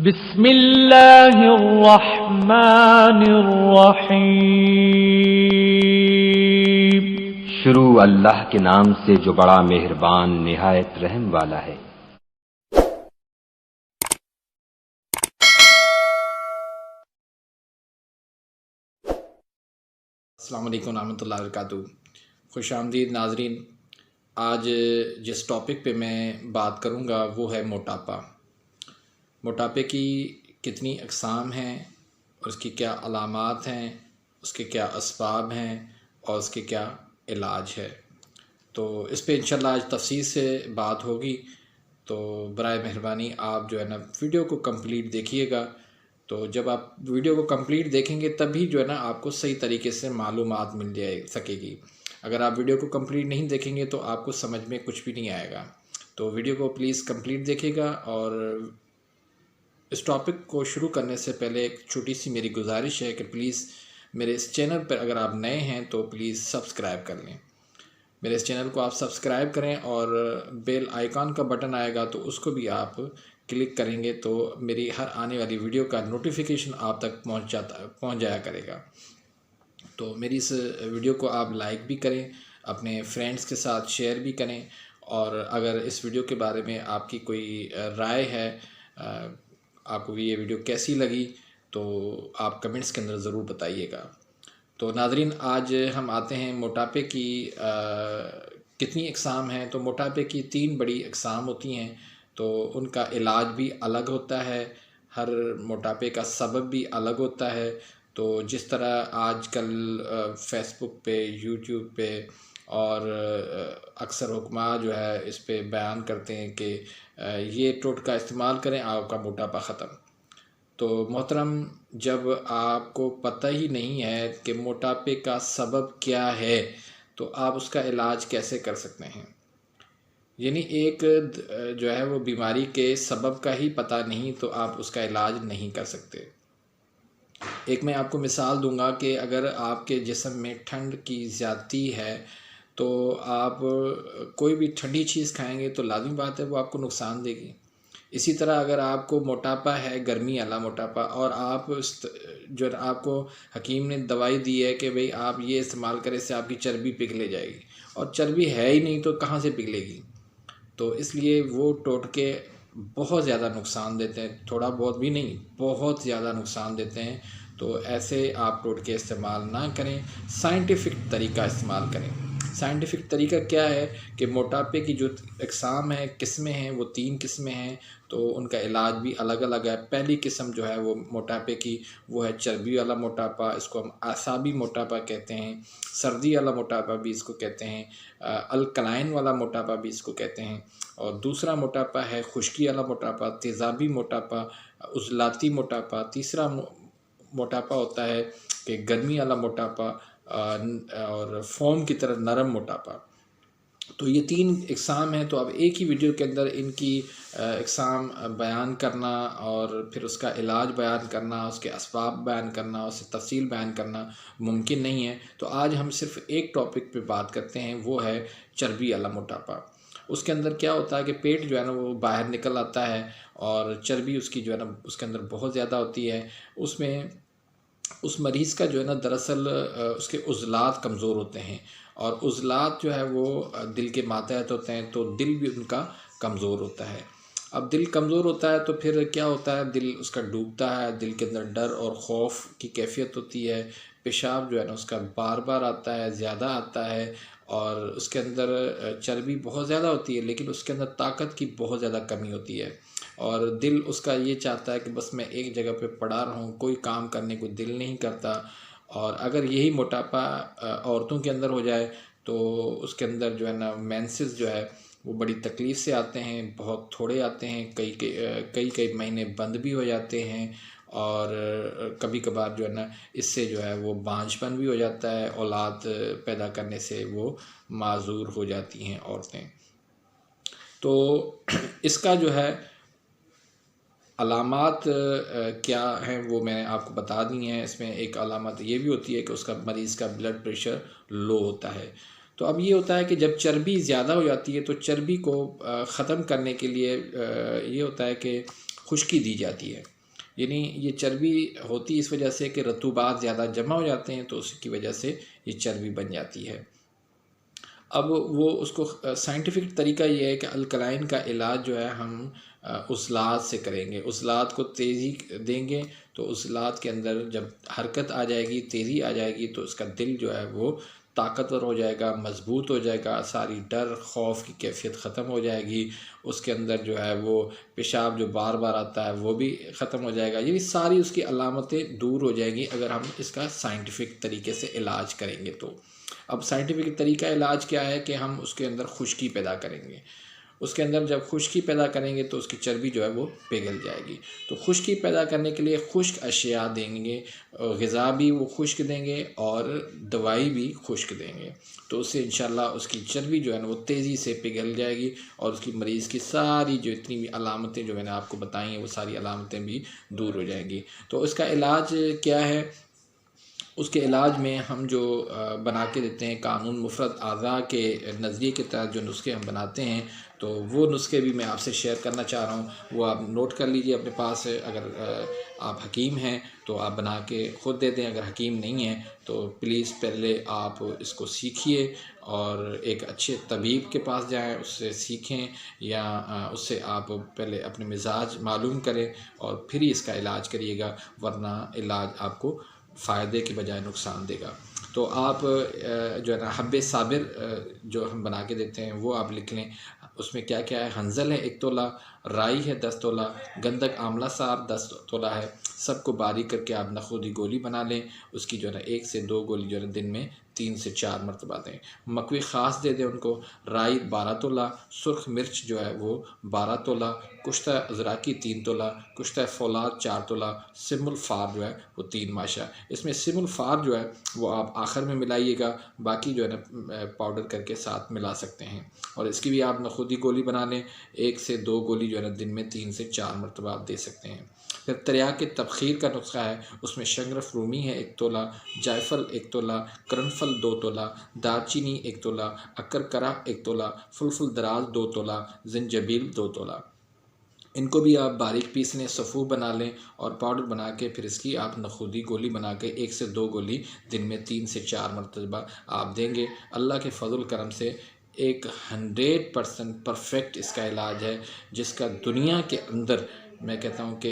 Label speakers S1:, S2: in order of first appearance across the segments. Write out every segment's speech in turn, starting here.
S1: बिस्मिल्लाहिर्रहमानिर्रहीम।
S2: शुरू अल्लाह के नाम से जो बड़ा मेहरबान निहायत रहम वाला है।
S3: अस्सलाम वालेकुम रहमतुल्लाहि व बरकातुहू। खुशामदीद नाजरीन। आज जिस टॉपिक पे मैं बात करूँगा वो है मोटापा। मोटापे की कितनी अक़साम हैं और उसकी क्या अलामात हैं, उसके क्या असबाब हैं और उसके क्या इलाज है। तो इस पे इंशाल्लाह आज तफसील से बात होगी। तो बराए मेहरबानी आप जो है ना वीडियो को कंप्लीट देखिएगा। तो जब आप वीडियो को कंप्लीट देखेंगे तभी जो है ना आपको सही तरीके से मालूमात मिल जाए सकेगी। अगर आप वीडियो को कंप्लीट नहीं देखेंगे तो आपको समझ में कुछ भी नहीं आएगा। तो वीडियो को प्लीज़ कंप्लीट देखिएगा। और इस टॉपिक को शुरू करने से पहले एक छोटी सी मेरी गुजारिश है कि प्लीज़ मेरे इस चैनल पर अगर आप नए हैं तो प्लीज़ सब्सक्राइब कर लें। मेरे इस चैनल को आप सब्सक्राइब करें और बेल आइकॉन का बटन आएगा तो उसको भी आप क्लिक करेंगे तो मेरी हर आने वाली वीडियो का नोटिफिकेशन आप तक पहुंच जाया करेगा। तो मेरी इस वीडियो को आप लाइक भी करें, अपने फ्रेंड्स के साथ शेयर भी करें। और अगर इस वीडियो के बारे में आपकी कोई राय है, आपको ये वीडियो कैसी लगी, तो आप कमेंट्स के अंदर ज़रूर बताइएगा। तो नाज़रीन, आज हम आते हैं मोटापे की कितनी अक़साम हैं। तो मोटापे की 3 बड़ी अक़साम होती हैं। तो उनका इलाज भी अलग होता है, हर मोटापे का सबब भी अलग होता है। तो जिस तरह आजकल फ़ेसबुक पे, यूट्यूब पे और अक्सर हुक्मा जो है इस पे बयान करते हैं कि ये टोटका इस्तेमाल करें, आपका मोटापा ख़त्म। तो मोहतरम, जब आपको पता ही नहीं है कि मोटापे का सबब क्या है तो आप उसका इलाज कैसे कर सकते हैं। यानी एक जो है वो बीमारी के सबब का ही पता नहीं तो आप उसका इलाज नहीं कर सकते। एक मैं आपको मिसाल दूंगा कि अगर आपके जिस्म में ठंड की ज़्यादती है तो आप कोई भी ठंडी चीज़ खाएंगे तो लाज़मी बात है वो आपको नुकसान देगी। इसी तरह अगर आपको मोटापा है, गर्मी वाला मोटापा, और आप जो आपको हकीम ने दवाई दी है कि भाई आप ये इस्तेमाल करें, इससे आपकी चर्बी पिघले जाएगी, और चर्बी है ही नहीं तो कहाँ से पिघलेगी। तो इसलिए वो टोटके बहुत ज़्यादा नुकसान देते हैं, थोड़ा बहुत भी नहीं, बहुत ज़्यादा नुकसान देते हैं। तो ऐसे आप टोटके इस्तेमाल ना करें, साइंटिफिक तरीका इस्तेमाल करें। साइंटिफिक तरीका क्या है कि मोटापे की जो अक़साम है, किस्में हैं, वो 3 किस्में हैं। तो उनका इलाज भी अलग अलग है। पहली किस्म जो है वो मोटापे की वो है चर्बी वाला मोटापा, इसको हम आसाबी मोटापा कहते हैं। सर्दी वाला मोटापा भी इसको कहते हैं, अल्कलाइन वाला मोटापा भी इसको कहते हैं। और दूसरा मोटापा है खुश्की वाला मोटापा, तेज़ाबी मोटापा, उज़लाती मोटापा। तीसरा मोटापा होता है कि गर्मी वाला मोटापा और फोम की तरह नरम मोटापा। तो ये 3 अक़साम हैं। तो अब एक ही वीडियो के अंदर इनकी अक़साम बयान करना और फिर उसका इलाज बयान करना, उसके असबाब बयान करना, उससे तफसील बयान करना मुमकिन नहीं है। तो आज हम सिर्फ एक टॉपिक पे बात करते हैं, वो है चर्बी वाला मोटापा। उसके अंदर क्या होता है कि पेट जो है ना वो बाहर निकल आता है और चर्बी उसकी जो है ना उसके अंदर बहुत ज़्यादा होती है। उसमें उस मरीज़ का जो है ना दरअसल उसके उज़लात कमज़ोर होते हैं, और उज़लात जो है वो दिल के मातहत होते हैं, तो दिल भी उनका कमज़ोर होता है। अब दिल कमज़ोर होता है तो फिर क्या होता है, दिल उसका डूबता है, दिल के अंदर डर और ख़ौफ़ की कैफ़ियत होती है। पेशाब जो है ना उसका बार बार आता है, ज़्यादा आता है, और उसके अंदर चर्बी बहुत ज़्यादा होती है लेकिन उसके अंदर ताकत की बहुत ज़्यादा कमी होती है। और दिल उसका ये चाहता है कि बस मैं एक जगह पे पड़ा रहूं, कोई काम करने को दिल नहीं करता। और अगर यही मोटापा औरतों के अंदर हो जाए तो उसके अंदर जो है ना मेंसेस जो है वो बड़ी तकलीफ़ से आते हैं, बहुत थोड़े आते हैं, कई महीने बंद भी हो जाते हैं। और कभी कभार जो है ना इससे जो है वो बांझपन भी हो जाता है, औलाद पैदा करने से वो माजूर हो जाती हैं औरतें। तो इसका जो है अलामात क्या हैं वो मैंने आपको बता दी हैं। इसमें एक अलामत ये भी होती है कि उसका मरीज़ का ब्लड प्रेशर लो होता है। तो अब ये होता है कि जब चर्बी ज़्यादा हो जाती है तो चर्बी को ख़त्म करने के लिए ये होता है कि खुश्की दी जाती है। यानी ये चर्बी होती इस वजह से कि रतूबात ज़्यादा जमा हो जाते हैं, तो उसकी वजह से ये चर्बी बन जाती है। अब वो उसको साइंटिफिक तरीका ये है कि अल्कलाइन का इलाज जो है हम उस्लात से करेंगे। उस्लात को तेज़ी देंगे, तो उस्लात के अंदर जब हरकत आ जाएगी, तेज़ी आ जाएगी, तो उसका दिल जो है वो ताकतवर हो जाएगा, मज़बूत हो जाएगा, सारी डर खौफ की कैफियत ख़त्म हो जाएगी। उसके अंदर जो है वो पेशाब जो बार बार आता है वो भी ख़त्म हो जाएगा। ये सारी उसकी अलामतें दूर हो जाएंगी अगर हम इसका साइंटिफिक तरीके से इलाज करेंगे। तो अब साइंटिफिक तरीका इलाज क्या है कि हम उसके अंदर खुश्की पैदा करेंगे। उसके अंदर जब खुश्की पैदा करेंगे तो उसकी चर्बी जो है वो पिघल जाएगी। तो खुश्की पैदा करने के लिए खुश्क अशिया देंगे, ग़िज़ा भी वो खुश्क देंगे और दवाई भी खुश्क देंगे। तो उससे इंशाल्लाह उसकी चर्बी जो है ना वो तेज़ी से पिघल जाएगी और उसकी मरीज़ की सारी जो इतनी भी अलामतें जो मैंने आपको बताई हैं वो सारी अलामतें भी दूर हो जाएंगी। तो इसका इलाज क्या है? उसके इलाज में हम जो बना के देते हैं कानून मुफ़रद आज़ा के नज़रिए के तहत जो नुस्खे हम बनाते हैं, तो वो नुस्खे भी मैं आपसे शेयर करना चाह रहा हूँ। वो आप नोट कर लीजिए अपने पास। अगर आप हकीम हैं तो आप बना के ख़ुद दे दें, अगर हकीम नहीं हैं तो प्लीज़ पहले आप इसको सीखिए और एक अच्छे तबीब के पास जाएं, उससे सीखें या उससे आप पहले अपने मिजाज मालूम करें और फिर ही इसका इलाज करिएगा, वरना इलाज आपको फ़ायदे की बजाय नुकसान देगा। तो आप जो है ना हब्बे साबिर जो हम बना के देते हैं वो आप लिख लें। उसमें क्या क्या है? हंजल है 1 तोला, राई है 10 तोला, गंधक आंवला सार 10 तोला है। सबको बारीक करके आप नखूदी गोली बना लें। उसकी जो है ना 1 से 2 गोली जो है ना दिन में 3 से 4 मरतबा दें। मकवी ख़ास दे दें उनको। राई 12 तोला, सुर्ख मिर्च जो है वो 12 तोला, कुश्ता अज़राकी 3 तोला, कुश्ता फौलाद 4 तोला, सिमुल फ़ार जो है वो 3 माशा। इसमें सिमुल फ़ार जो है वो आप आखिर में मिलाइएगा, बाकी जो है ना पाउडर करके साथ मिला सकते हैं। और इसकी भी आप नखूदी गोली बना लें। 1 से 2 गोली जो है ना दिन में 3 से 4 मरतबा आप दे सकते हैं। फिर तरियाक के तबखीर का नुस्खा है। उसमें शंगरफ रूमी है 1 तोला, जायफल 1 तोला, करनफल 2 तोला, दालचीनी 1 तोला, अक्कर करा 1 तोला, फुलफुल दराज 2 तोला, ज़ंजबील 2 तोला। इनको भी आप बारीक पीस लें, सफ़ू बना लें और पाउडर बना के फिर इसकी आप नखूदी गोली बना के 1 से 2 गोली दिन में 3 से 4 मरतबा आप देंगे। अल्लाह के फ़ज़ल करम से एक 100% परफेक्ट इसका इलाज है, जिसका दुनिया के अंदर मैं कहता हूँ कि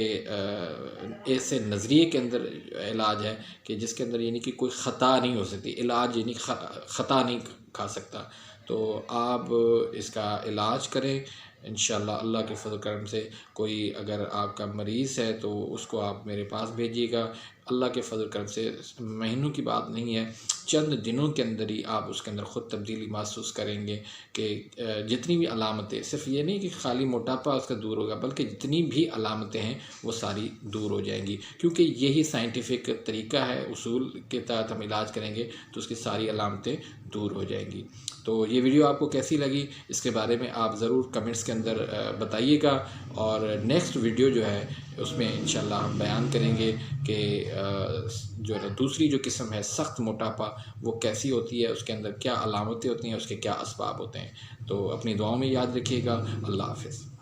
S3: ऐसे नज़रिए के अंदर इलाज है कि जिसके अंदर यानी कि कोई ख़ता नहीं हो सकती। इलाज यानी ख़ता नहीं खा सकता। तो आप इसका इलाज करें इंशाअल्लाह। अल्लाह के फ़ज़ल करम से कोई अगर आपका मरीज़ है तो उसको आप मेरे पास भेजिएगा। अल्लाह के फ़ज़ल करम से महीनों की बात नहीं है, चंद दिनों के अंदर ही आप उसके अंदर ख़ुद तब्दीली महसूस करेंगे कि जितनी भी अलामतें, सिर्फ ये नहीं कि खाली मोटापा उसका दूर होगा, बल्कि जितनी भी अलामतें हैं वो सारी दूर हो जाएंगी। क्योंकि यही साइंटिफिक तरीका है, उसूल के तहत हम इलाज करेंगे तो उसकी सारी अलामतें दूर हो जाएंगी। तो ये वीडियो आपको कैसी लगी इसके बारे में आप ज़रूर कमेंट्स के अंदर बताइएगा। और नेक्स्ट वीडियो जो है उसमें इंशाल्लाह हम बयान करेंगे कि जो है दूसरी जो किस्म है सख्त मोटापा वो कैसी होती है, उसके अंदर क्या अलामतें होती हैं, उसके क्या असबाब होते हैं। तो अपनी दुआओं में याद रखिएगा। अल्लाह हाफ़िज़।